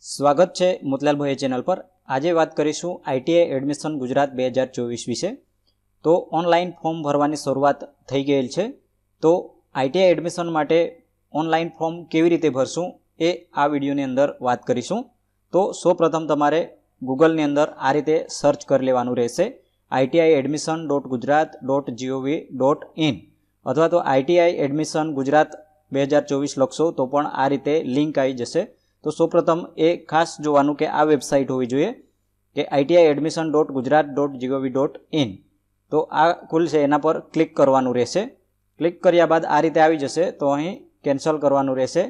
સ્વાગત છે મોતીલાલભાઈ ચેનલ પર। આજે વાત કરીશું આઈટીઆઈ એડમિશન ગુજરાત 2024 વિશે। તો ઓનલાઈન ફોર્મ ભરવાની શરૂઆત થઈ ગયેલ છે। તો આઈટીઆઈ એડમિશન માટે ઓનલાઈન ફોર્મ કેવી રીતે ભરશું એ આ વિડીયોની અંદર વાત કરીશું। તો સૌપ્રથમ તમારે ગૂગલની અંદર આ રીતે સર્ચ કરી લેવાનું રહેશે iti.admission.gujarat.gov.in અથવા તો આઈટીઆઈ એડમિશન ગુજરાત 2024 લખશો તો પણ આ રીતે લિંક આવી જશે। તો સૌપ્રથમ એ ખાસ જોવાનું કે આ વેબસાઇટ હોવી જોઈએ કે iti.admission.gujarat.gov.in। તો આ ખુલશે, એના પર ક્લિક કરવાનું રહેશે। ક્લિક કર્યા બાદ આ રીતે આવી જશે, તો અહીં કેન્સલ કરવાનું રહેશે।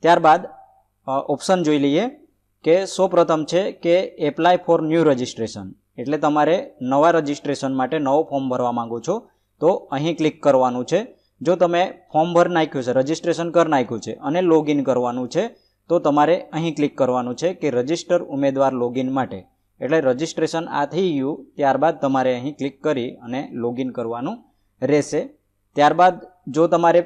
ત્યારબાદ ઓપ્શન જોઈ લઈએ કે સૌપ્રથમ છે કે એપ્લાય ફોર ન્યૂ રજિસ્ટ્રેશન, એટલે તમારે નવા રજિસ્ટ્રેશન માટે નવો ફોર્મ ભરવા માંગો છો તો અહીં ક્લિક કરવાનું છે। જો તમે ફોર્મ ભરી નાખ્યું છે, રજિસ્ટ્રેશન કરી નાખ્યું છે અને લોગિન કરવાનું છે તો તમારે અહીં ક્લિક કરવાનું છે કે રજિસ્ટર ઉમેદવાર લોગિન માટે, એટલે રજિસ્ટ્રેશન આ થઈ ગયું ત્યારબાદ તમારે અહીં ક્લિક કરી અને લોગિન કરવાનું રહેશે। ત્યારબાદ જો તમારે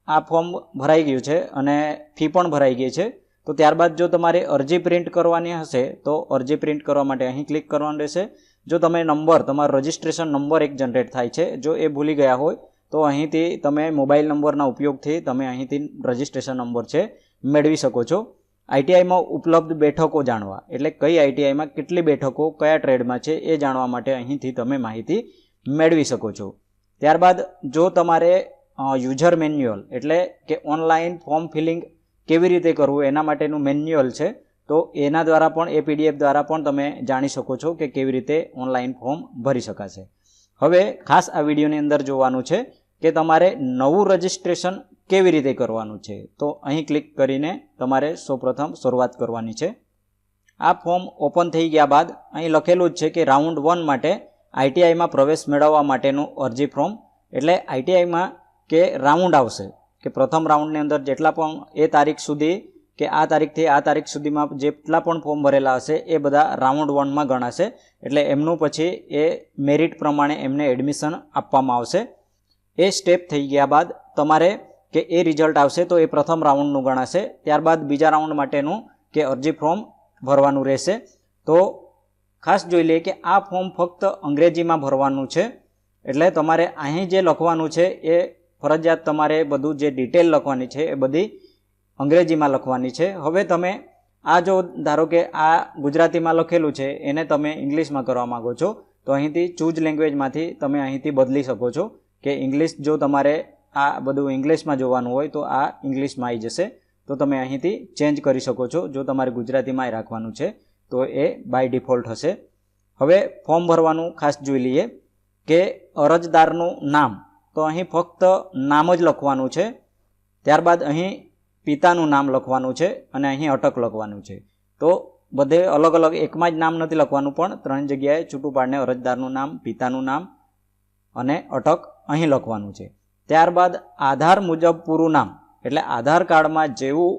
આ ફોર્મ ભરાઈ ગયું છે અને ફી પણ ભરાઈ ગઈ છે તો ત્યારબાદ જો તમારે અરજી પ્રિન્ટ કરવાની હશે તો અરજી પ્રિન્ટ કરવા માટે અહીં ક્લિક કરવાનું રહેશે। જો તમે તમારો રજિસ્ટ્રેશન નંબર એક જનરેટ થાય છે, જો એ ભૂલી ગયા હોય તો અહીંથી તમે મોબાઈલ નંબરના ઉપયોગથી તમે અહીંથી રજિસ્ટ્રેશન નંબર છે મેળવી શકો છો। આઈટીઆઈમાં ઉપલબ્ધ બેઠકો જાણવા, એટલે કઈ આઈટીઆઈમાં કેટલી બેઠકો કયા ટ્રેડમાં છે એ જાણવા માટે અહીંથી તમે માહિતી મેળવી શકો છો। ત્યારબાદ જો તમારે યુઝર મેન્યુઅલ એટલે કે ઓનલાઈન ફોર્મ ફિલિંગ કેવી રીતે કરવું એના માટેનું મેન્યુઅલ છે, તો એના દ્વારા પણ એ પીડીએફ દ્વારા પણ તમે જાણી શકો છો કે કેવી રીતે ઓનલાઈન ફોર્મ ભરી શકાશે। હવે ખાસ આ વિડીયોની અંદર જોવાનું છે કે તમારે નવું રજિસ્ટ્રેશન કેવી રીતે કરવાનું છે, તો અહીં ક્લિક કરીને તમારે સૌપ્રથમ શરૂઆત કરવાની છે। આ ફોર્મ ઓપન થઈ ગયા બાદ અહીં લખેલું જ છે કે રાઉન્ડ 1 માટે આઈટીઆઈમાં પ્રવેશ મેળવવા માટેનું અરજી ફોર્મ, એટલે આઈટીઆઈમાં કે રાઉન્ડ આવશે કે પ્રથમ રાઉન્ડની અંદર જેટલા પણ એ તારીખ સુધી કે આ તારીખથી આ તારીખ સુધીમાં જેટલા પણ ફોર્મ ભરેલા હશે એ બધા રાઉન્ડ 1માં ગણાશે, એટલે એમનું પછી એ મેરિટ પ્રમાણે એમને એડમિશન આપવામાં આવશે। એ સ્ટેપ થઈ ગયા બાદ તમારે કે એ રિઝલ્ટ આવશે તો એ પ્રથમ રાઉન્ડનું ગણાશે। ત્યારબાદ બીજા રાઉન્ડ માટેનું કે અરજી ફોર્મ ભરવાનું રહેશે। તો ખાસ જોઈ લઈએ કે આ ફોર્મ ફક્ત અંગ્રેજીમાં ભરવાનું છે, એટલે તમારે અહીં જે લખવાનું છે એ ફરજિયાત તમારે બધું જે ડિટેલ લખવાની છે એ બધી અંગ્રેજીમાં લખવાની છે। હવે તમે આ જો ધારો કે આ ગુજરાતીમાં લખેલું છે એને તમે ઇંગ્લિશમાં કરવા માગો છો તો અહીંથી ચૂઝ લેંગ્વેજમાંથી તમે અહીંથી બદલી શકો છો કે ઇંગ્લિશ, જો તમારે આ બધું ઇંગ્લિશમાં જોવાનું હોય તો આ ઇંગ્લિશમાં આવી જશે, તો તમે અહીંથી ચેન્જ કરી શકો છો। જો તમારે ગુજરાતીમાં રાખવાનું છે તો એ બાય ડિફોલ્ટ હશે। હવે ફોર્મ ભરવાનું ખાસ જોઈ લઈએ કે અરજદારનું નામ, તો અહીં ફક્ત નામ જ લખવાનું છે। ત્યારબાદ અહીં પિતાનું નામ લખવાનું છે અને અહીં અટક લખવાનું છે। તો બધે અલગ અલગ એકમાં જ નામ નથી લખવાનું, પણ 3 જગ્યાએ છૂટું પાડીને અરજદારનું નામ, પિતાનું નામ અને અટક અહીં લખવાનું છે। ત્યારબાદ આધાર મુજબ પૂરું નામ, એટલે આધાર કાર્ડમાં જેવું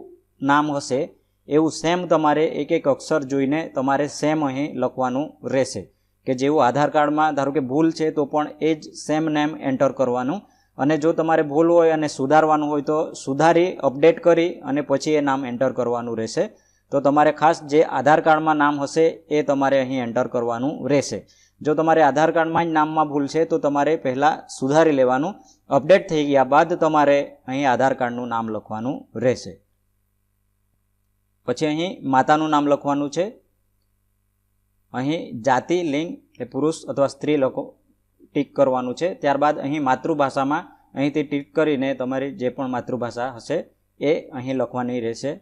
નામ હશે એવું સેમ તમારે એક એક અક્ષર જોઈને તમારે સેમ અહીં લખવાનું રહેશે કે જેવું આધાર કાર્ડમાં ધારો કે ભૂલ છે તો પણ એ જ સેમ નેમ એન્ટર કરવાનું, અને જો તમારે ભૂલ હોય અને સુધારવાનું હોય તો સુધારી અપડેટ કરી અને પછી એ નામ એન્ટર કરવાનું રહેશે। તો તમારે ખાસ જે આધાર કાર્ડમાં નામ હશે એ તમારે અહીં એન્ટર કરવાનું રહેશે। જો તમારે આધાર કાર્ડમાં જ નામમાં ભૂલ છે તો તમારે પહેલાં સુધારી લેવાનું, અપડેટ થઈ ગયા બાદ તમારે અહીં આધાર કાર્ડનું નામ લખવાનું રહેશે। પછી અહીં માતાનું નામ લખવાનું છે, અહીં જાતિ લિંગ એટલે પુરુષ અથવા સ્ત્રી લખો ટીક કરવાનું છે। ત્યારબાદ અહીં માતૃભાષામાં અહીંથી ટીક કરીને તમારી જે પણ માતૃભાષા હશે એ અહીં લખવાની રહેશે।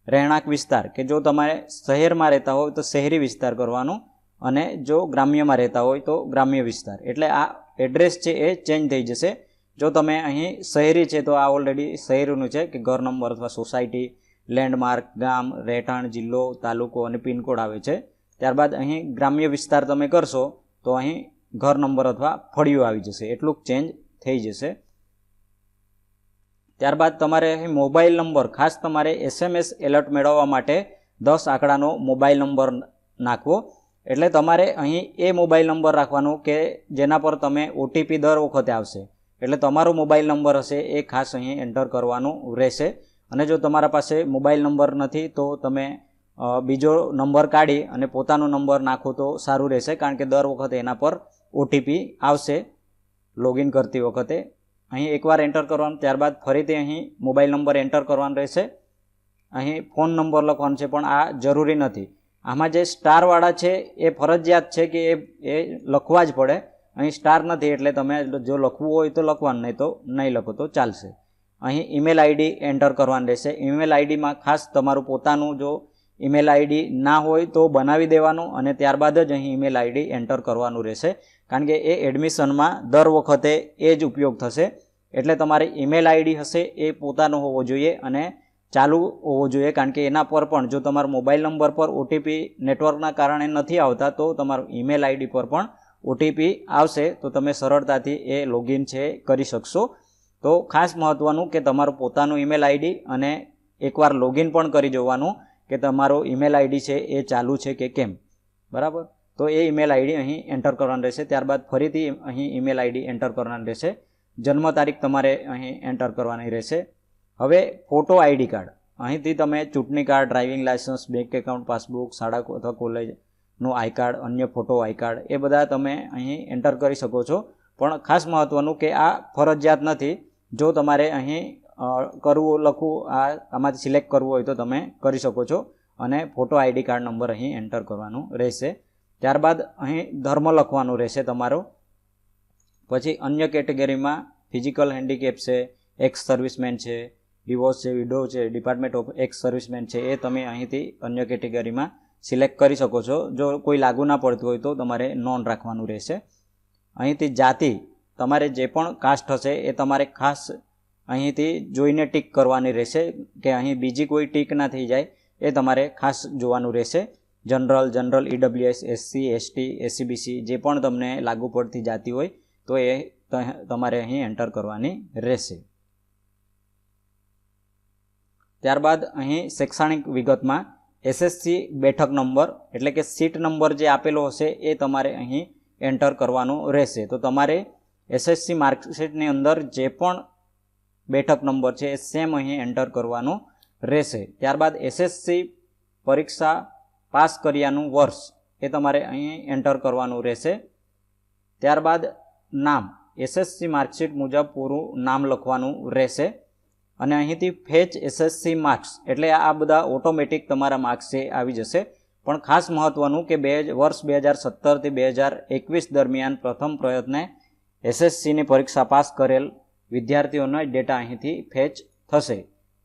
રહેણાંક વિસ્તાર, કે જો તમારે શહેરમાં રહેતા હોય તો શહેરી વિસ્તાર કરવાનું, અને જો ગ્રામ્યમાં રહેતા હોય તો ગ્રામ્ય વિસ્તાર, એટલે આ એડ્રેસ છે એ ચેન્જ થઈ જશે। જો તમે અહીં શહેરી છે તો આ ઓલરેડી શહેરનું છે કે ઘર નંબર અથવા સોસાયટી, લેન્ડમાર્ક, ગામ, રહેઠાણ, જિલ્લો, તાલુકો અને પિનકોડ આવે છે। ત્યારબાદ અહીં ગ્રામ્ય વિસ્તાર તમે કરશો તો અહીં ઘર નંબર અથવા ફળિયું આવી જશે, એટલું ચેન્જ થઈ જશે। ત્યારબાદ તમારે અહીં મોબાઈલ નંબર, ખાસ તમારે SMS એલર્ટ મેળવવા માટે 10 આંકડાનો મોબાઈલ નંબર નાખવો, એટલે તમારે અહીં એ મોબાઈલ નંબર રાખવાનો કે જેના પર તમે ઓટીપી દર વખતે આવશે, એટલે તમારો મોબાઈલ નંબર હશે એ ખાસ અહીં એન્ટર કરવાનું રહેશે। અને જો તમારા પાસે મોબાઈલ નંબર નથી તો તમે બીજો નંબર કાઢી અને પોતાનો નંબર નાખો તો સારું રહેશે, કારણ કે દર વખતે એના પર ઓટીપી આવશે લોગિન કરતી વખતે. અહીં એકવાર એન્ટર કરવાનું, ત્યારબાદ ફરીથી અહીં મોબાઈલ નંબર એન્ટર કરવાનો રહેશે. અહીં ફોન નંબર લખવાનો છે, પણ આ જરૂરી નથી. આમાં જે સ્ટારવાળા છે એ ફરજિયાત છે કે એ લખવા જ પડે. અહીં સ્ટાર નથી એટલે તમે જો લખવું હોય તો લખવાનું, નહીં તો નહીં લખો તો ચાલશે. અહીં ઈમેલ આઈડી એન્ટર કરવાનું રહેશે. ઈમેલ આઈડીમાં ખાસ તમારું પોતાનું જો ઈમેલ આઈડી ના હોય તો બનાવી દેવાનું અને ત્યારબાદ જ અહીં ઈમેલ આઈડી એન્ટર કરવાનું રહેશે, કારણ કે એ એડમિશનમાં દર વખતે એ જ ઉપયોગ થશે. એટલે તમારે ઈમેલ આઈડી હશે એ પોતાનો હોવો જોઈએ અને ચાલુ હોવો જોઈએ, કારણ કે એના પર પણ જો તમારા મોબાઈલ નંબર પર ઓટીપી નેટવર્કના કારણે નથી આવતા તો તમારું ઈમેલ આઈડી પર પણ ઓટીપી આવશે, તો તમે સરળતાથી એ લોગિન છે કરી શકશો. તો ખાસ મહત્ત્વનું કે તમારું પોતાનું ઈમેલ આઈડી અને એકવાર લોગિન પણ કરી જોવાનું કે તમારો ઈમેલ આઈડી છે એ ચાલુ છે કે કેમ. બરાબર, તો એ ઈમેલ આઈડી અહીં એન્ટર કરવાનું રહેશે. ત્યારબાદ ફરીથી અહીં ઈમેલ આઈડી એન્ટર કરવાની રહેશે. જન્મ તારીખ તમારે અહીં એન્ટર કરવાની રહેશે. હવે ફોટો આઈડી કાર્ડ, અહીંથી તમે ચૂંટણી card, driving licence, bank account, passbook, શાળા અથવા કોલેજનું આઈ કાર્ડ, અન્ય ફોટો આઈ કાર્ડ એ બધા તમે અહીં એન્ટર કરી શકો છો. પણ ખાસ મહત્ત્વનું કે આ ફરજિયાત નથી. જો તમારે અહીં કરવું લખવું આમાંથી સિલેક્ટ કરવું હોય તો તમે કરી શકો છો અને ફોટો આઈડી કાર્ડ નંબર અહીં એન્ટર કરવાનું રહેશે. ત્યારબાદ અહીં ધર્મ લખવાનું રહેશે તમારો. પછી અન્ય કેટેગરીમાં ફિઝિકલ હેન્ડીકેપ છે, એક્સ સર્વિસમેન છે, ડિવોર્સ છે, વિડો છે, ડિપાર્ટમેન્ટ ઓફ એક્સ સર્વિસમેન છે, એ તમે અહીંથી અન્ય કેટેગરીમાં સિલેક્ટ કરી શકો છો. જો કોઈ લાગુ ના પડતું હોય તો તમારે નોન રાખવાનું રહેશે. અહીંથી જાતિ, તમારે જે પણ કાસ્ટ હશે એ તમારે ખાસ અહીંથી જોઈને ટીક કરવાની રહેશે કે અહીં બીજી કોઈ ટીક ના થઈ જાય, એ તમારે ખાસ જોવાનું રહેશે. General, EWS, SC, ST, SCBC જે પણ તમને લાગુ પડતી જાતિ હોય તો એ તમારે અહીં એન્ટર કરવાની રહેશે. ત્યારબાદ અહીં શૈક્ષણિક વિગતમાં એસએસસી બેઠક નંબર એટલે કે સીટ નંબર જે આપેલો હશે એ તમારે અહીં એન્ટર કરવાનું રહેશે. તો તમારે એસએસસી માર્કશીટની અંદર જે પણ બેઠક નંબર છે એ સેમ અહીં એન્ટર કરવાનું રહેશે. ત્યારબાદ એસએસસી પરીક્ષા પાસ કર્યાનું વર્ષ એ તમારે અહીં એન્ટર કરવાનું રહેશે. ત્યારબાદ નામ, એસએસસી માર્કશીટ મુજબ પૂરું નામ લખવાનું રહેશે. અને અહીંથી ફેચ એસએસસી માર્ક્સ એટલે આ બધા ઓટોમેટિક તમારા માર્ક્સ છે આવી જશે. પણ ખાસ મહત્ત્વનું કે વર્ષ 2017 થી 2021 દરમિયાન પ્રથમ પ્રયત્ને એસએસસીની પરીક્ષા પાસ કરેલ વિદ્યાર્થીઓનો ડેટા અહીંથી ફેચ થશે.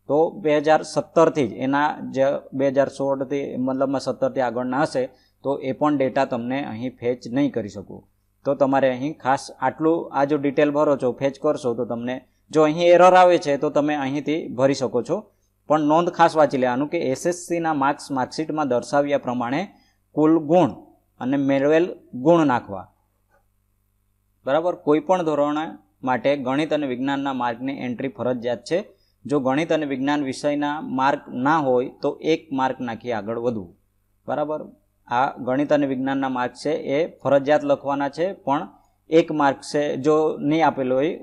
તો 2017થી જ એના જે 2016થી મતલબમાં 17થી આગળના હશે તો એ પણ ડેટા તમને અહીં ફેચ નહીં કરી શકો. તો તમારે અહીં ખાસ આટલું આ જો ડિટેલ ભરો છો, ફેચ કરશો તો તમને જો અહીં એરર આવે છે તો તમે અહીંથી ભરી શકો છો. પણ નોંધ ખાસ વાંચી લેવાનું કે એસએસસીના માર્કશીટમાં દર્શાવ્યા પ્રમાણે કુલ ગુણ અને મેળવેલ ગુણ નાખવા. બરાબર, કોઈ પણ ધોરણ માટે ગણિત અને વિજ્ઞાનના માર્કની એન્ટ્રી ફરજિયાત છે. જો ગણિત અને વિજ્ઞાન વિષયના માર્ક ના હોય તો 1 માર્ક નાખી આગળ વધવું. બરાબર, આ ગણિત અને વિજ્ઞાનના માર્ક છે એ ફરજિયાત લખવાના છે, પણ 1 માર્ક છે જો નહીં આપેલો હોય,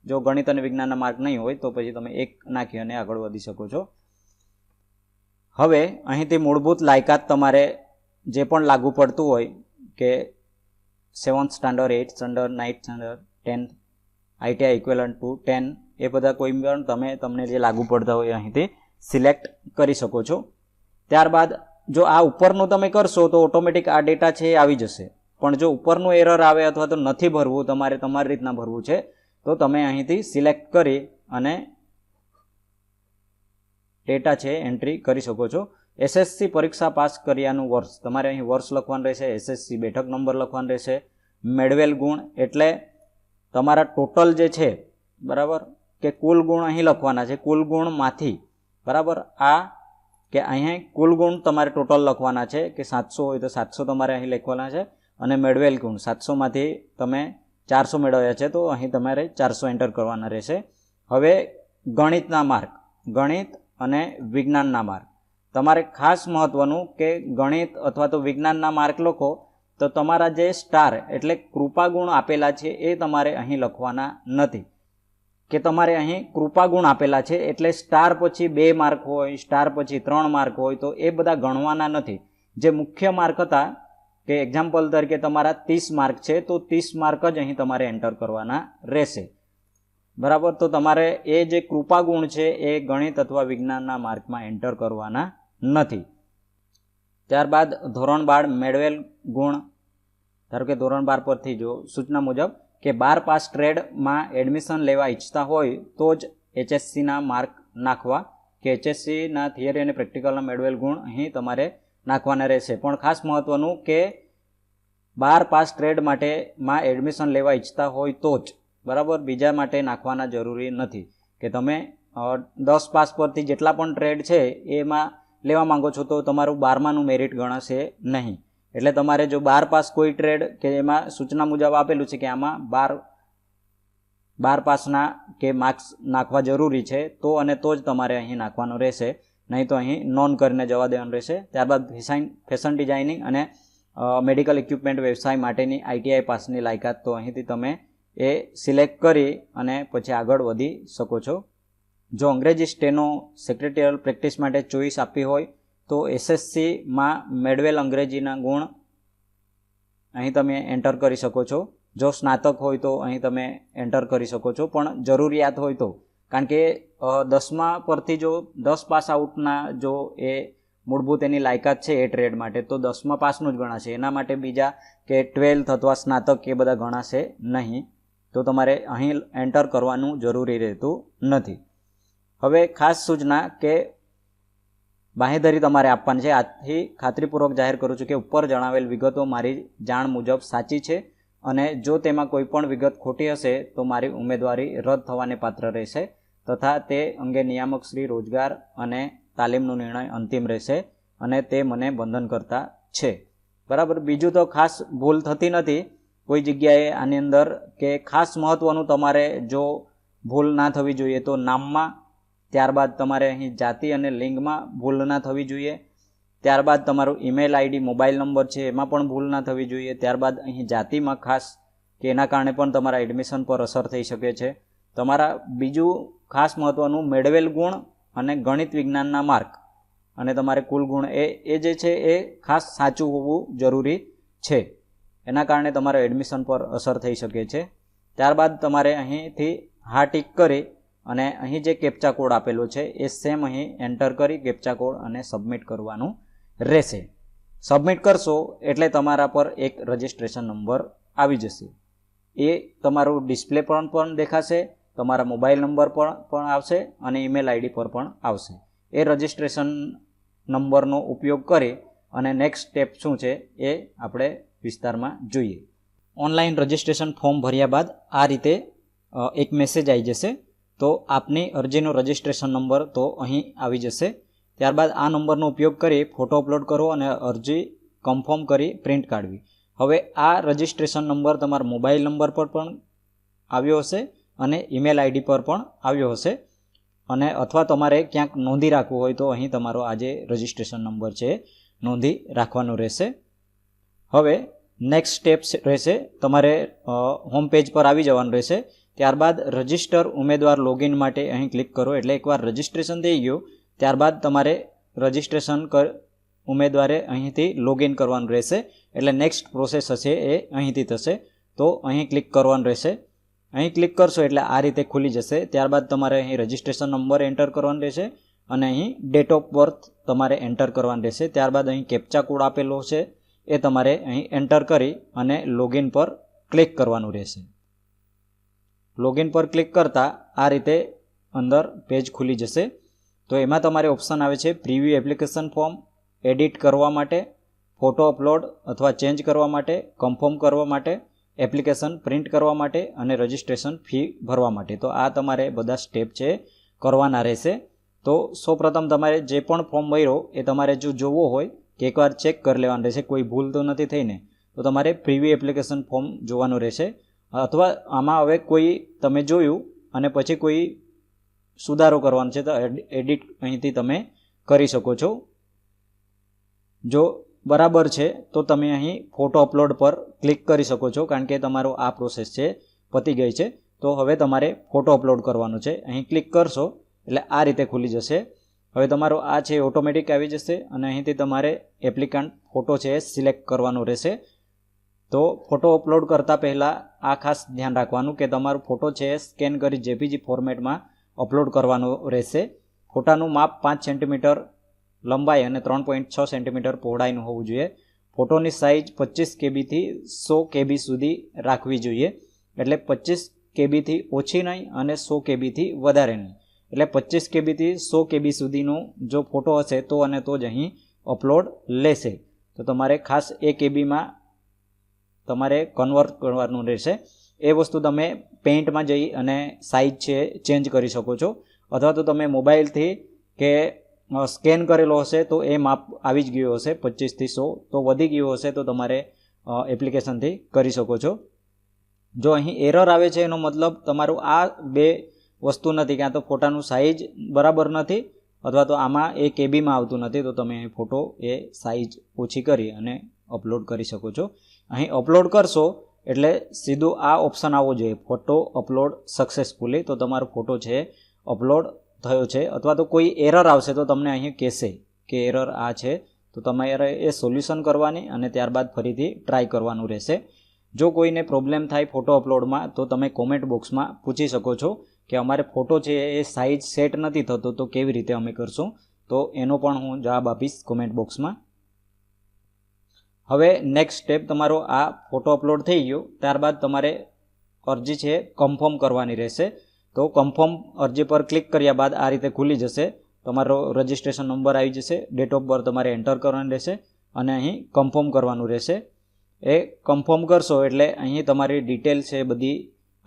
જો ગણિત અને વિજ્ઞાનના માર્ક નહીં હોય તો પછી તમે 1 નાખી અને આગળ વધી શકો છો. હવે અહીંથી મૂળભૂત લાયકાત તમારે જે પણ લાગુ પડતું હોય કે 7th standard, 8th standard, 9th standard, 10th, ITI equivalent to 10 એ બધા કોઈ પણ તમને જે લાગુ પડતા હોય અહીંથી સિલેક્ટ કરી શકો છો. ત્યારબાદ જો આ ઉપરનું તમે કરશો તો ઓટોમેટિક આ ડેટા છે એ આવી જશે. પણ જો ઉપરનું એરર આવે અથવા તો નથી ભરવું, તમારે તમારી રીતના ભરવું છે તો તમે અહીંથી સિલેક્ટ કરી અને ડેટા છે એન્ટ્રી કરી શકો છો. એસએસસી પરીક્ષા પાસ કર્યાનું વર્ષ, તમારે અહીં વર્ષ લખવાનું રહેશે. એસએસસી બેઠક નંબર લખવાનું રહેશે. મેળવેલ ગુણ એટલે તમારા ટોટલ જે છે, બરાબર, કે કુલ ગુણ અહીં લખવાના છે. કુલ ગુણમાંથી, બરાબર, આ કે અહીં કુલ ગુણ તમારે ટોટલ લખવાના છે કે 700 હોય તો 700 તમારે અહીં લખવાના છે. અને મેળવેલ ગુણ 700માંથી તમે 400 મેળવ્યા છે તો અહીં તમારે 400 એન્ટર કરવાના રહેશે. હવે ગણિતના માર્ક, ગણિત અને વિજ્ઞાનના માર્ક તમારે ખાસ મહત્વનું કે ગણિત અથવા તો વિજ્ઞાનના માર્ક લખો તો તમારા જે સ્ટાર એટલે કૃપા ગુણ આપેલા છે એ તમારે અહીં લખવાના નથી. કે તમારે અહીં કૃપા ગુણ આપેલા છે, એટલે સ્ટાર પછી 2 માર્ક હોય, સ્ટાર પછી 3 માર્ક હોય તો એ બધા ગણવાના નથી. જે મુખ્ય માર્ક હતા કે એક્ઝામ્પલ તરીકે તમારા 30 માર્ક છે તો 30 માર્ક જ અહીં તમારે એન્ટર કરવાના રહેશે. બરાબર. તો તમારે એ જે કૃપા ગુણ છે એ ગણિત અથવા વિજ્ઞાનના માર્કમાં એન્ટર કરવાના નથી. ત્યારબાદ ધોરણ 12 મેળવેલ ગુણ. ધારો કે ધોરણ 12 પરથી જો સૂચના મુજબ કે 12 પાસ ટ્રેડમાં એડમિશન લેવા ઈચ્છતા હોય તો જ HSCના માર્ક નાખવા, કે HSCના થિયરી અને પ્રેક્ટિકલના મેળવેલ ગુણ અહીં તમારે નાખવાના રહેશે. પણ ખાસ મહત્વનું કે 12 પાસ ટ્રેડ માટેમાં એડમિશન લેવા ઈચ્છતા હોય તો જ, બરાબર, બીજા માટે નાખવાના જરૂરી નથી. કે તમે 10 પાસ પરથી જેટલા પણ ટ્રેડ છે એમાં લેવા માંગો છો તો તમારું 12માનું મેરિટ ગણાશે નહીં. એટલે તમારે જો 12 પાસ કોઈ ટ્રેડ કે એમાં સૂચના મુજબ આપેલું છે કે આમાં 12 પાસના કે માર્ક્સ નાખવા જરૂરી છે તો અને તો જ તમારે અહીં નાખવાનું રહેશે, નહીં તો અહીં નોન કરીને જવા દેવાનું રહેશે. ત્યારબાદ ફેશન ડિઝાઇનિંગ અને મેડિકલ ઇક્વિપમેન્ટ વ્યવસાય માટેની ITI પાસની લાયકાત, તો અહીંથી તમે એ સિલેક્ટ કરી અને પછી આગળ વધી શકો છો. જો અંગ્રેજી સ્ટેનો સેક્રેટરીયલ પ્રેક્ટિસ માટે ચોઈસ આપી હોય તો SSCમાં મેળવેલ અંગ્રેજીના ગુણ અહીં તમે એન્ટર કરી શકો છો. જો સ્નાતક હોય તો અહીં તમે એન્ટર કરી શકો છો, પણ જરૂરિયાત હોય તો, કારણ કે 10મા પરથી જો 10 પાસ આઉટના જો એ મૂળભૂત એની લાયકાત છે એ ટ્રેડ માટે તો 10મા પાસનું જ ગણાશે. એના માટે બીજા કે 12th અથવા સ્નાતક એ બધા ગણાશે નહીં. તો તમારે અહીં એન્ટર કરવાનું જરૂરી રહેતું નથી. હવે ખાસ સૂચના કે બાંહેધરી તમારે આપવાની છે. આથી ખાતરીપૂર્વક જાહેર કરું છું કે ઉપર જણાવેલ વિગતો મારી જાણ મુજબ સાચી છે અને જો તેમાં કોઈ પણ વિગત ખોટી હશે તો મારી ઉમેદવારી રદ થવાને પાત્ર રહેશે તથા તે અંગે નિયામક શ્રી રોજગાર અને તાલીમનો નિર્ણય અંતિમ રહેશે અને તે મને બંધન કરતા છે. બરાબર. બીજું તો ખાસ ભૂલ થતી નથી કોઈ જગ્યાએ આની અંદર, કે ખાસ મહત્વનું તમારે જો ભૂલ ના થવી જોઈએ તો નામમાં, ત્યારબાદ તમારે અહીં જાતિ અને લિંગમાં ભૂલ ના થવી જોઈએ. ત્યારબાદ તમારું ઈમેલ આઈડી, મોબાઈલ નંબર છે એમાં પણ ભૂલ ના થવી જોઈએ. ત્યારબાદ અહીં જાતિમાં ખાસ, કે એના કારણે પણ તમારા એડમિશન પર અસર થઈ શકે છે. તમારા બીજું ખાસ મહત્વનું મેળવેલ ગુણ અને ગણિત વિજ્ઞાનના માર્ક અને તમારે કુલ ગુણ એ જે છે એ ખાસ સાચું હોવું જરૂરી છે. એના કારણે તમારા એડમિશન પર અસર થઈ શકે છે. ત્યારબાદ તમારે અહીંથી હા ટીક કરી અને અહીં જે કેપ્ચા કોડ આપેલો છે એ સેમ અહીં એન્ટર કરી કેપ્ચા કોડ અને સબમિટ કરવાનું રહેશે. સબમિટ કરશો એટલે તમારા પર એક રજિસ્ટ્રેશન નંબર આવી જશે. એ તમારું ડિસ્પ્લે પર પણ દેખાશે, તમારા મોબાઈલ નંબર પર પણ આવશે અને ઈમેલ આઈડી પર પણ આવશે. એ રજિસ્ટ્રેશન નંબરનો ઉપયોગ કરી અને નેક્સ્ટ સ્ટેપ શું છે એ આપણે વિસ્તારમાં જોઈએ. ઓનલાઈન રજિસ્ટ્રેશન ફોર્મ ભર્યા બાદ આ રીતે એક મેસેજ આવી જશે. તો આપની અરજીનો રજિસ્ટ્રેશન નંબર તો અહીં આવી જશે. ત્યારબાદ આ નંબરનો ઉપયોગ કરી ફોટો અપલોડ કરો અને અરજી કન્ફર્મ કરી પ્રિન્ટ કાઢવી. હવે આ રજિસ્ટ્રેશન નંબર તમારા મોબાઈલ નંબર પર પણ આવ્યો હશે અને ઈમેલ આઈડી પર પણ આવ્યો હશે, અને અથવા તમારે ક્યાંક નોંધી રાખવું હોય તો અહીં તમારો આ જે રજિસ્ટ્રેશન નંબર છે નોંધી રાખવાનો રહેશે. હવે નેક્સ્ટ સ્ટેપ રહેશે, તમારે હોમ પેજ પર આવી જવાનું રહેશે. ત્યારબાદ રજિસ્ટર ઉમેદવાર લોગિન માટે અહીં ક્લિક કરો. એટલે એકવાર રજિસ્ટ્રેશન થઈ ગયું ત્યારબાદ તમારે રજિસ્ટ્રેશન ઉમેદવારે અહીંથી લોગિન કરવાનું રહેશે. એટલે નેક્સ્ટ પ્રોસેસ હશે એ અહીંથી થશે. તો અહીં ક્લિક કરવાનું રહેશે. અહીં ક્લિક કરશો એટલે આ રીતે ખુલી જશે. ત્યારબાદ તમારે અહીં રજિસ્ટ્રેશન નંબર એન્ટર કરવાનો રહેશે અને અહીં ડેટ ઓફ બર્થ તમારે એન્ટર કરવાનું રહેશે. ત્યારબાદ અહીં કેપ્ચા કોડ આપેલો છે એ તમારે અહીં એન્ટર કરી અને લોગિન પર ક્લિક કરવાનું રહેશે. લોગિન પર ક્લિક કરતાં આ રીતે અંદર પેજ ખુલી જશે. તો એમાં તમારે ઓપ્શન આવે છે પ્રિવ્યૂ એપ્લિકેશન ફોર્મ, એડિટ કરવા માટે, ફોટો અપલોડ અથવા ચેન્જ કરવા માટે, કન્ફર્મ કરવા માટે, એપ્લિકેશન પ્રિન્ટ કરવા માટે અને રજિસ્ટ્રેશન ફી ભરવા માટે. તો આ તમારે બધા સ્ટેપ છે કરવાના રહેશે. તો સૌપ્રથમ તમારે જે પણ ફોર્મ ભર્યો એ તમારે જો જોવો હોય કે એકવાર ચેક કરી લેવાનું રહેશે, કોઈ ભૂલ તો નથી થઈને, તો તમારે પ્રિવ્યૂ એપ્લિકેશન ફોર્મ જોવાનું રહેશે. અથવા આમાં હવે કોઈ તમે જોયું અને પછી કોઈ સુધારો કરવાનો છે તો એડિટ અહીંથી તમે કરી શકો છો. જો બરાબર છે તો તમે અહીં ફોટો અપલોડ પર ક્લિક કરી શકો છો, કારણ કે તમારો આ પ્રોસેસ છે પતી ગઈ છે. તો તો હવે તમારે ફોટો અપલોડ કરવાનો છે. અહીં ક્લિક કરશો એટલે આ રીતે ખુલી જશે. હવે તમારો આ છે ઓટોમેટિક આવી જશે અને અહીંથી તમારે એપ્લિકન્ટ ફોટો છે એ સિલેક્ટ કરવાનો રહેશે. તો ફોટો અપલોડ કરતાં પહેલાં આ ખાસ ધ્યાન રાખવાનું કે તમારો ફોટો છે એ સ્કેન કરી જેપીજી ફોર્મેટમાં અપલોડ કરવાનો રહેશે. ફોટાનું માપ 5 સેન્ટીમીટર લંબાઈ અને 3.6 સેન્ટીમીટર પહોળાઈનું હોવું જોઈએ. ફોટોની સાઇઝ 25 કેબીથી 100 કેબી સુધી રાખવી જોઈએ. એટલે 25 કેબીથી ઓછી નહીં અને 100 કેબીથી વધારે નહીં. એટલે 25 કેબીથી 100 કેબી સુધીનો જો ફોટો હશે તો અને તો જ અહીં અપલોડ લેશે. તો તમારે ખાસ એ કેબીમાં તમારે કન્વર્ટ કરવાનું રહેશે. એ વસ્તુ તમે પેઇન્ટમાં જઈ અને સાઇઝ છે ચેન્જ કરી શકો છો, અથવા તો તમે મોબાઈલથી કે સ્કેન કરેલો હશે તો એ માપ આવી જ ગયો હશે 25થી 100, તો વધી ગયું હશે તો તમારે એપ્લિકેશનથી કરી શકો છો. જો અહીં એરર આવે છે એનો મતલબ તમારું આ બે વસ્તુ નથી, ક્યાં તો ફોટાનું સાઇઝ બરાબર નથી અથવા તો આમાં એ કેબીમાં આવતું નથી, તો તમે ફોટો એ સાઇઝ ઓછી કરી અને અપલોડ કરી શકો છો. અહીં અપલોડ કરશો એટલે સીધું આ ઓપ્શન આવવો જોઈએ, ફોટો અપલોડ સક્સેસફુલી. તો તમારો ફોટો છે અપલોડ થયો છે. અથવા તો કોઈ એરર આવશે તો તમને અહીં કહેશે કે એરર આ છે, તો તમારે એ સોલ્યુશન કરવાની અને ત્યારબાદ ફરીથી ટ્રાય કરવાનું રહેશે. જો કોઈને પ્રોબ્લેમ થાય ફોટો અપલોડમાં તો તમે કોમેન્ટ બોક્સમાં પૂછી શકો છો કે અમારે ફોટો છે એ સાઇઝ સેટ નથી થતો તો કેવી રીતે અમે કરશું, તો એનો પણ હું જવાબ આપીશ કોમેન્ટ બોક્સમાં. હવે નેક્સ્ટ સ્ટેપ તમારો આ ફોટો અપલોડ થઈ ગયો, ત્યારબાદ તમારે અરજી છે કન્ફર્મ કરવાની રહેશે. તો કન્ફર્મ અરજી પર ક્લિક કર્યા બાદ આ રીતે ખુલી જશે. તમારો રજિસ્ટ્રેશન નંબર આવી જશે, ડેટ ઓફ બર્થ તમારે એન્ટર કરવાની રહેશે અને અહીં કન્ફર્મ કરવાનું રહેશે. એ કન્ફર્મ કરશો એટલે અહીં તમારી ડિટેલ છે બધી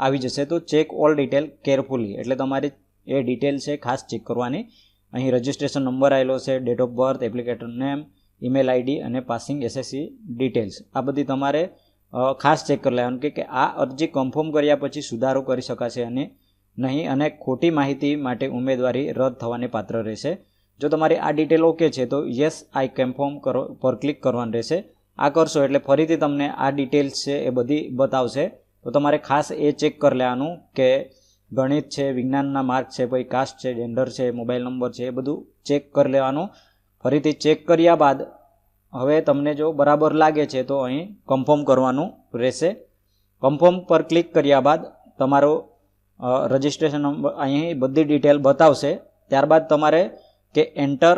આવી જશે. તો ચેક ઓલ ડિટેલ કેરફુલી, એટલે તમારી એ ડિટેલ છે ખાસ ચેક કરવાની. અહીં રજિસ્ટ્રેશન નંબર આવેલો છે, date of birth, applicator name, email ID અને પાસિંગ એસએસસી ડિટેલ્સ, આ બધી તમારે ખાસ ચેક કરી લેવાનું કે આ અરજી કન્ફર્મ કર્યા પછી સુધારો કરી શકાશે અને નહીં, અને ખોટી માહિતી માટે ઉમેદવારી રદ થવાને પાત્ર રહેશે. જો તમારી આ ડિટેલ ઓકે છે તો યસ આઈ કન્ફર્મ કરો પર ક્લિક કરવાનું રહેશે. આ કરશો એટલે ફરીથી તમને આ ડિટેલ્સ છે એ બધી બતાવશે. તો તમારે ખાસ એ ચેક કરી લેવાનું કે ગણિત છે, વિજ્ઞાનના માર્ક છે, પછી કાસ્ટ છે, જેન્ડર છે, મોબાઈલ નંબર છે, એ બધું ચેક કરી લેવાનું. ફરીથી ચેક કર્યા બાદ હવે તમને જો બરાબર લાગે છે તો અહીં કન્ફર્મ કરવાનું રહેશે. કન્ફર્મ પર ક્લિક કર્યા બાદ તમારો રજિસ્ટ્રેશન નંબર અહીં બધી ડિટેલ બતાવશે. ત્યારબાદ તમારે કે enter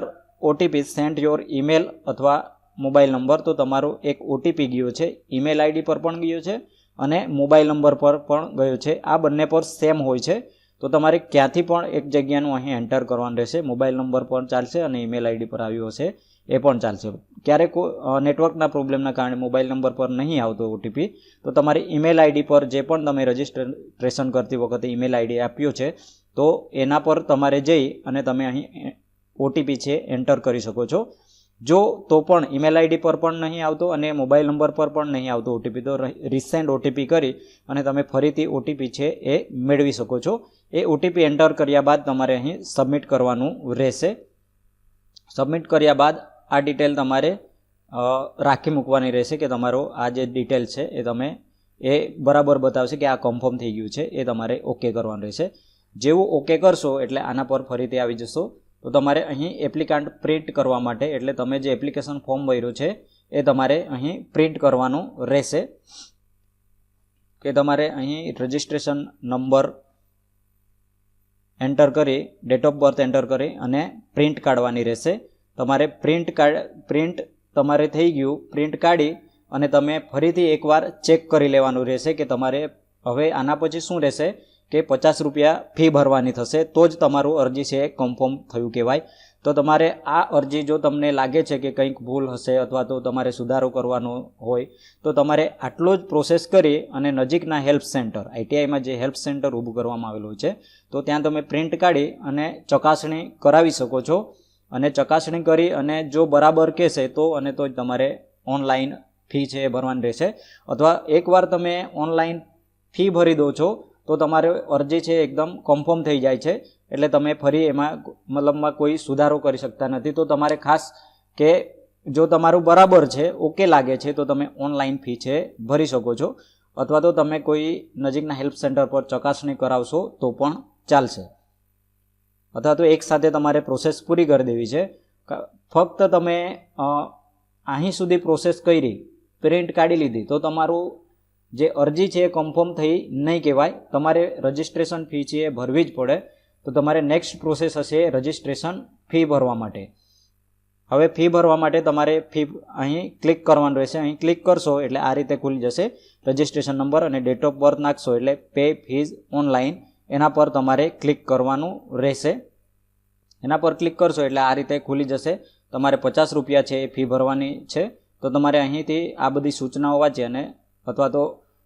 OTP sent your email અથવા મોબાઈલ નંબર, તો તમારો એક ઓટીપી ગયો છે, ઈમેલ આઈડી પર પણ ગયો છે અને મોબાઈલ નંબર પર પણ ગયો છે. આ બંને પર સેમ હોય છે, તો તમારે ક્યાંથી પણ એક જગ્યાનું અહીં એન્ટર કરવાનું રહેશે. મોબાઈલ નંબર પણ ચાલશે અને ઈમેલ આઈડી પર આવ્યો હશે એ પણ ચાલશે. ક્યારેક નેટવર્કના પ્રોબ્લેમના કારણે મોબાઈલ નંબર પર નહીં આવતો ઓટીપી, તો તમારી ઈમેલ આઈડી પર જે પણ તમે રજિસ્ટ્રેશન કરતી વખતે ઈમેલ આઈડી આપ્યો છે તો એના પર તમારે જઈ અને તમે અહીં ઓટીપી છે એન્ટર કરી શકો છો. જો તો પણ ઈમેલ આઈડી પર પણ નહીં આવતો અને મોબાઈલ નંબર પર પણ નહીં આવતો ઓટીપી, તો રિસેન્ડ ઓટીપી કરી અને તમે ફરીથી ઓટીપી છે એ મેળવી શકો છો. એ ઓટીપી એન્ટર કર્યા બાદ તમારે અહીં સબમિટ કરવાનું રહેશે. સબમિટ કર્યા બાદ આ ડિટેલ તમારે રાખી મૂકવાની રહેશે કે તમારો આ જે ડિટેલ છે એ તમે એ બરાબર બતાવશે કે આ કન્ફર્મ થઈ ગયું છે, એ તમારે ઓકે કરવાનું રહેશે. જેવું ઓકે કરશો એટલે આના પર ફરીથી આવી જશો. તો તમારે અહીં એપ્લિકાન્ટ પ્રિન્ટ કરવા માટે, એટલે તમે જે એપ્લિકેશન ફોર્મ ભર્યું છે એ તમારે અહીં પ્રિન્ટ કરવાનું રહેશે. કે તમારે અહીં રજિસ્ટ્રેશન નંબર એન્ટર કરી, ડેટ ઓફ બર્થ એન્ટર કરી અને પ્રિન્ટ કાઢવાની રહેશે. તમારે પ્રિન્ટ તમારે થઈ ગયું, પ્રિન્ટ કાઢી અને તમે ફરીથી એકવાર ચેક કરી લેવાનું રહેશે કે તમારે હવે આના પછી શું રહેશે કે 50 રૂપિયા ફી ભરવાની થશે તો જ તમારું અરજી છે કન્ફર્મ થયું કહેવાય. તો તમારે આ અરજી જો તમને લાગે છે કે કંઈક ભૂલ હશે અથવા તો તમારે સુધારો કરવાનો હોય તો તમારે આટલો જ પ્રોસેસ કરી અને નજીકના હેલ્પ સેન્ટર, આઈટીઆઈમાં જે હેલ્પ સેન્ટર ઊભું કરવામાં આવેલું છે તો ત્યાં તમે પ્રિન્ટ કાઢી અને ચકાસણી કરાવી શકો છો. અને ચકાસણી કરી અને જો બરાબર કહેશે તો અને તો જ તમારે ઓનલાઈન ફી છે એ ભરવાની રહેશે. અથવા એકવાર તમે ઓનલાઈન ફી ભરી દો છો તો તમારે અરજી છે એકદમ કન્ફર્મ થઈ જાય છે, એટલે તમે ફરી એમાં મતલબમાં કોઈ સુધારો કરી શકતા નથી. તો તમારે ખાસ કે જો તમારું બરાબર છે, ઓકે લાગે છે તો તમે ઓનલાઈન ફી છે ભરી શકો છો. અથવા તો તમે કોઈ નજીકના હેલ્પ સેન્ટર પર ચકાસણી કરાવશો તો પણ ચાલશે, અથવા તો એકસાથે તમારે પ્રોસેસ પૂરી કરી દેવી છે. ફક્ત તમે અહીં સુધી પ્રોસેસ કરી, પ્રિન્ટ કાઢી લીધી તો તમારું જે અરજી છે એ કન્ફર્મ થઈ નહીં કહેવાય. તમારે રજિસ્ટ્રેશન ફી છે એ ભરવી જ પડે. તો તમારે નેક્સ્ટ પ્રોસેસ હશે રજિસ્ટ્રેશન ફી ભરવા માટે. હવે ફી ભરવા માટે તમારે ફી અહીં ક્લિક કરવાનું રહેશે. અહીં ક્લિક કરશો એટલે આ રીતે ખુલી જશે. રજિસ્ટ્રેશન નંબર અને ડેટ ઓફ બર્થ નાખશો એટલે પે ફીઝ ઓનલાઈન, એના પર તમારે ક્લિક કરવાનું રહેશે. એના પર ક્લિક કરશો એટલે આ રીતે ખુલી જશે. તમારે 50 રૂપિયા છે એ ફી ભરવાની છે. તો તમારે અહીંથી આ બધી સૂચનાઓ વાંચી અને અથવા તો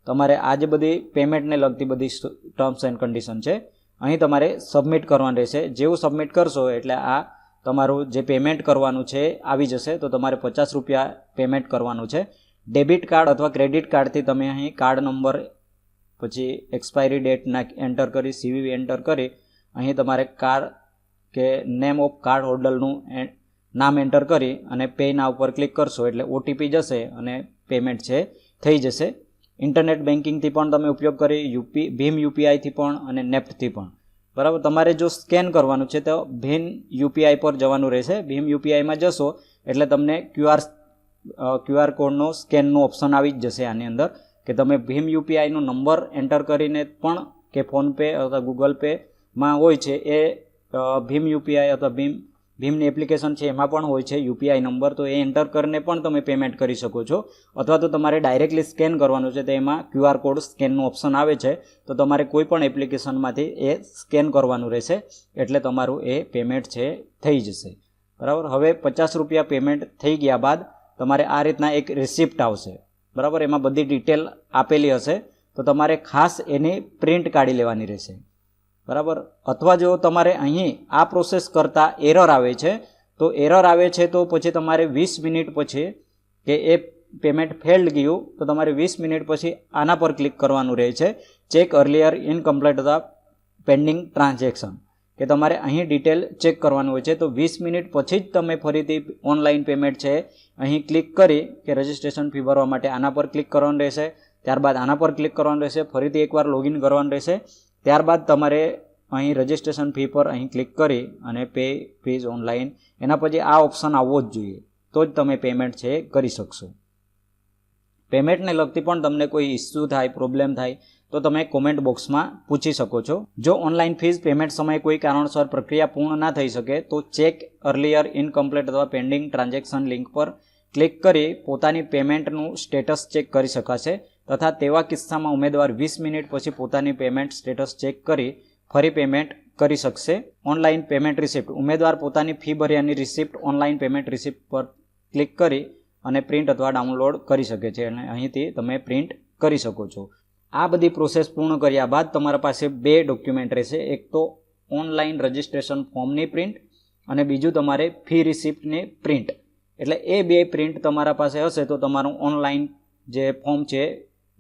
તમારે આ જે બધી પેમેન્ટને લગતી બધી ટર્મ્સ એન્ડ કન્ડિશન છે અહીં તમારે સબમિટ કરવાનું રહેશે. જેવું સબમિટ કરશો એટલે આ તમારું જે પેમેન્ટ કરવાનું છે આવી જશે. તો તમારે 50 રૂપિયા પેમેન્ટ કરવાનું છે. ડેબિટ કાર્ડ અથવા ક્રેડિટ કાર્ડથી તમે અહીં કાર્ડ નંબર, પછી એક્સપાયરી ડેટ એન્ટર કરી, CVV એન્ટર કરી અહીં તમારે કાર્ડ કે નેમ ઓફ કાર્ડ હોલ્ડરનું નામ એન્ટર કરી અને પે ના ઉપર ક્લિક કરશો એટલે OTP જશે અને પેમેન્ટ છે થઈ જશે. ઇન્ટરનેટ બેન્કિંગથી પણ તમે ઉપયોગ કરી, ભીમ UPIથી પણ અને નેફ્ટથી પણ. બરાબર, તમારે જો સ્કેન કરવાનું છે તો ભીમ UPI પર જવાનું રહેશે. ભીમ UPIમાં જશો એટલે તમને QR કોડનો સ્કેનનો ઓપ્શન આવી જ જશે આની અંદર, કે તમે ભીમ UPIનો નંબર એન્ટર કરીને પણ, કે ફોનપે અથવા ગૂગલ પેમાં હોય છે એ ભીમ UPI અથવા ભીમની એપ્લિકેશન છે એમાં પણ હોય છે UPI નંબર, તો એ એન્ટર કરીને પણ તમે પેમેન્ટ કરી શકો છો. અથવા તો તમારે ડાયરેક્ટલી સ્કેન કરવાનું છે તો એમાં QR કોડ સ્કેનનું ઓપ્શન આવે છે. તો તમારે કોઈ પણ એપ્લિકેશનમાંથી એ સ્કેન કરવાનું રહેશે એટલે તમારું એ પેમેન્ટ છે થઈ જશે. બરાબર, હવે 50 રૂપિયા પેમેન્ટ થઈ ગયા બાદ તમારે આ રીતના એક રિસિપ્ટ આવશે. બરાબર, એમાં બધી ડિટેલ આપેલી હશે. તો તમારે ખાસ એની પ્રિન્ટ કાઢી લેવાની રહેશે. બરાબર, અથવા જો તમારે અહીં આ પ્રોસેસ કરતાં એરર આવે છે તો તો પછી તમારે 20 મિનિટ પછી કે એ પેમેન્ટ ફેલ્ડ ગયું તો તમારે 20 મિનિટ પછી આના પર ક્લિક કરવાનું રહે છે, ચેક અર્લિયર ઇનકમ્પ્લીટ અથવા પેન્ડિંગ ટ્રાન્ઝેક્શન, કે તમારે અહીં ડિટેલ ચેક કરવાનું હોય છે. તો 20 મિનિટ પછી જ તમે ફરીથી ઓનલાઈન પેમેન્ટ છે અહીં ક્લિક કરી કે રજિસ્ટ્રેશન ફી ભરવા માટે આના પર ક્લિક કરવાનું રહેશે. ત્યારબાદ આના પર ક્લિક કરવાનું રહેશે, ફરીથી એકવાર લોગિન કરવાનું રહેશે. ત્યારબાદ તમારે અહીં રજિસ્ટ્રેશન ફી પર અહીં ક્લિક કરી અને પે ફીઝ ઓનલાઈન, એના પછી આ ઓપ્શન આવવો જ જોઈએ, તો જ તમે પેમેન્ટ છે કરી શકશો. પેમેન્ટને લગતી પણ તમને કોઈ ઇસ્યુ થાય, પ્રોબ્લેમ થાય તો તમે કોમેન્ટ બોક્સમાં પૂછી શકો છો. જો ઓનલાઈન ફીઝ પેમેન્ટ સમયે કોઈ કારણસર પ્રક્રિયા પૂર્ણ ના થઈ શકે તો ચેક અર્લિયર ઇનકમ્પ્લીટ અથવા પેન્ડિંગ ટ્રાન્ઝેક્શન લિંક પર ક્લિક કરી પોતાની પેમેન્ટનું સ્ટેટસ ચેક કરી શકાશે. તથા તેવા કિસ્સામાં ઉમેદવાર 20 મિનિટ પછી પોતાની પેમેન્ટ સ્ટેટસ ચેક કરી ફરી પેમેન્ટ કરી શકશે. ઓનલાઈન પેમેન્ટ રિસિપ્ટ, ઉમેદવાર પોતાની ફી ભર્યાની રિસિપ્ટ ઓનલાઈન પેમેન્ટ રિસિપ્ટ પર ક્લિક કરી અને પ્રિન્ટ અથવા ડાઉનલોડ કરી શકે છે અને અહીંથી તમે પ્રિન્ટ કરી શકો છો. આ બધી પ્રોસેસ પૂર્ણ કર્યા બાદ તમારા પાસે 2 ડોક્યુમેન્ટ રહેશે. એક તો ઓનલાઈન રજિસ્ટ્રેશન ફોર્મની પ્રિન્ટ અને બીજું તમારે ફી રિસિપ્ટની પ્રિન્ટ. એટલે એ 2 પ્રિન્ટ તમારા પાસે હશે તો તમારું ઓનલાઈન જે ફોર્મ છે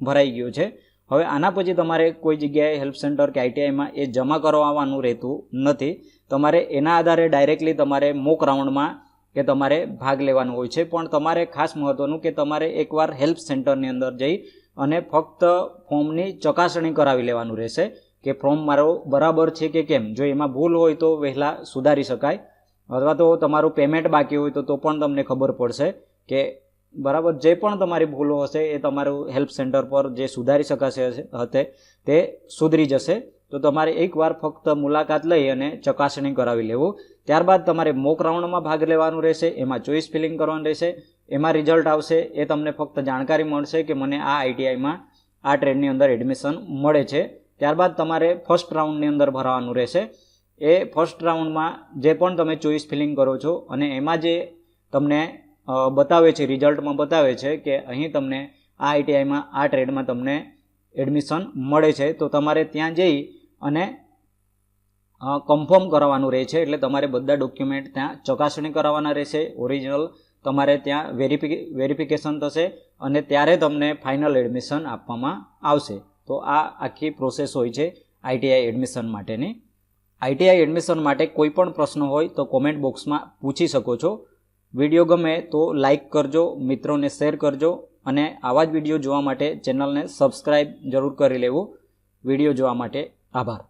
ભરાઈ ગયું છે. હવે આના પછી તમારે કોઈ જગ્યાએ હેલ્પ સેન્ટર કે ITIમાં એ જમા કરવાનું રહેતું નથી. તમારે એના આધારે ડાયરેક્ટલી તમારે મોક રાઉન્ડમાં કે તમારે ભાગ લેવાનો હોય છે. પણ તમારે ખાસ મહત્ત્વનું કે તમારે એકવાર હેલ્પ સેન્ટરની અંદર જઈ અને ફક્ત ફોર્મની ચકાસણી કરાવી લેવાનું રહેશે કે ફોર્મ મારો બરાબર છે કે કેમ. જો એમાં ભૂલ હોય તો વહેલા સુધારી શકાય, અથવા તો તમારું પેમેન્ટ બાકી હોય તો પણ તમને ખબર પડશે કે બરાબર જે પણ તમારી ભૂલો હશે એ તમારું હેલ્પ સેન્ટર પર જે સુધારી શકાશે હતે તે સુધરી જશે. તો તમારે એકવાર ફક્ત મુલાકાત લઈ અને ચકાસણી કરાવી લેવું. ત્યારબાદ તમારે મોક રાઉન્ડમાં ભાગ લેવાનું રહેશે. એમાં ચોઈસ ફિલિંગ કરવાનું રહેશે. એમાં રિઝલ્ટ આવશે એ તમને ફક્ત જાણકારી મળશે કે મને આ ITIમાં આ ટ્રેડની અંદર એડમિશન મળે છે. ત્યારબાદ તમારે ફર્સ્ટ રાઉન્ડની અંદર ભરવાનું રહેશે. એ ફર્સ્ટ રાઉન્ડમાં જે પણ તમે ચોઈસ ફિલિંગ કરો છો અને એમાં જે તમને બતાવે છે, રિઝલ્ટમાં બતાવે છે કે અહીં તમને આ ITIમાં આ ટ્રેડમાં તમને એડમિશન મળે છે, તો તમારે ત્યાં જઈ અને કન્ફર્મ કરાવવાનું રહે છે. એટલે તમારે બધા ડોક્યુમેન્ટ ત્યાં ચકાસણી કરાવવાના રહેશે. ઓરિજિનલ તમારે ત્યાં વેરિફિકેશન થશે અને ત્યારે તમને ફાઇનલ એડમિશન આપવામાં આવશે. તો આ આખી પ્રોસેસ હોય છે ITI એડમિશન માટેની. ITI એડમિશન માટે કોઈ પણ પ્રશ્ન હોય તો કોમેન્ટ બોક્સમાં પૂછી શકો છો. વિડીયો ગમે તો લાઈક કરજો, મિત્રોને શેર કરજો અને આવા જ વિડીયો જોવા માટે ચેનલને સબસ્ક્રાઈબ જરૂર કરી લેવું. વિડીયો જોવા માટે આભાર.